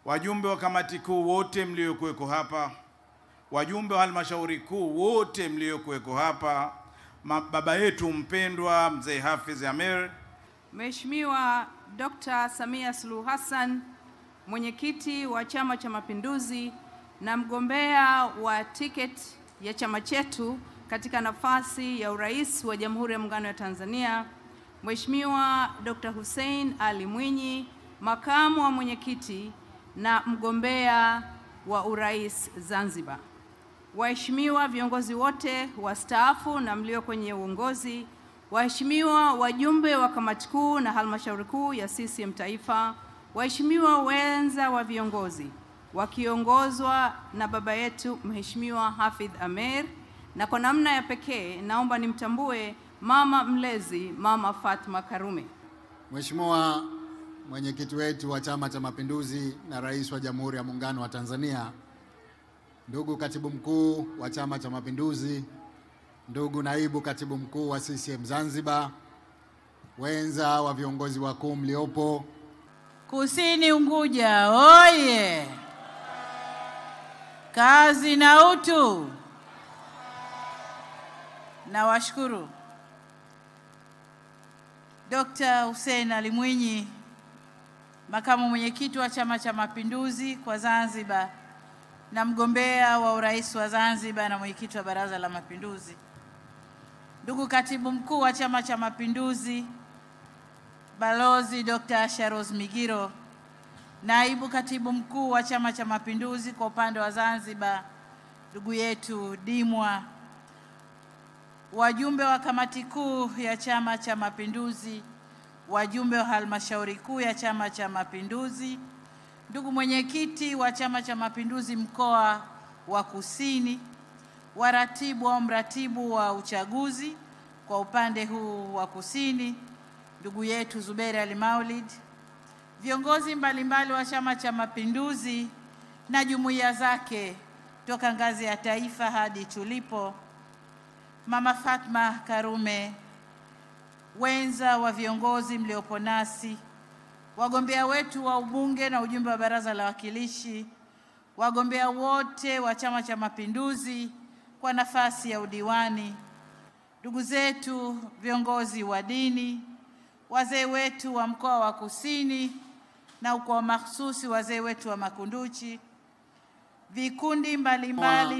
wajumbe wa kamati kuu wote mliokuweko hapa, wajumbe wa halmashauri kuu wote mliokuweko hapa, baba yetu mpendwa Mzee Hafidh Ameir, Mheshimiwa Dr. Samia Suluhu Hassan, mwenyekiti wa Chama cha Mapinduzi na mgombea wa tiketi ya chama chetu katika nafasi ya urais wa Jamhuri ya Muungano wa Tanzania, Mheshimiwa Dr. Hussein Ali Mwinyi, makamu wa mwenyekiti na mgombea wa urais Zanzibar, waheshimiwa viongozi wote wastaafu na mlio kwenye uongozi, waheshimiwa wajumbe wa kamati kuu na halmashauri kuu ya CCM Taifa, waheshimiwa wenza wa viongozi wakiongozwa na baba yetu Mheshimiwa Hafidh Ameir, na kwa namna ya pekee naomba nimtambue mama mlezi Mama Fatma Karume. Mheshimiwa mwenyekiti wetu wa Chama cha Mapinduzi na rais wa Jamhuri ya Muungano wa Tanzania, ndugu katibu mkuu wa Chama cha Mapinduzi, ndugu naibu katibu mkuu wa CCM Zanzibar, wenza wa viongozi wakuu mliopo, Kusini Unguja oye! Kazi na utu. Na washukuru Dr. Hussein Ali Mwinyi, makamu mwenyekiti wa Chama cha Mapinduzi kwa Zanzibar na mgombea wa urais wa Zanzibar na mwenyekiti wa Baraza la Mapinduzi, ndugu katibu mkuu wa Chama cha Mapinduzi Balozi Dr. Asha Rose Migiro, naibu katibu mkuu wa Chama cha Mapinduzi kwa upande wa Zanzibar ndugu yetu Dimwa, wajumbe wa kamati kuu ya Chama cha Mapinduzi, wajumbe wa halmashauri kuu ya Chama cha Mapinduzi, ndugu mwenyekiti wa Chama cha Mapinduzi mkoa wa Kusini, waratibu au mratibu wa uchaguzi kwa upande huu wa Kusini ndugu yetu Zuberi Ali Maulid, viongozi mbalimbali wa Chama cha Mapinduzi na jumuiya zake toka ngazi ya taifa hadi tulipo, Mama Fatma Karume, wenza wa viongozi mliopo nasi, wagombea wetu wa ubunge na ujumbe wa Baraza la Wawakilishi, wagombea wote wa Chama cha Mapinduzi kwa nafasi ya udiwani, ndugu zetu viongozi wa dini, wazee wetu wa mkoa wa Kusini na kwa mahsusi wazee wetu wa Makunduchi, vikundi mbalimbali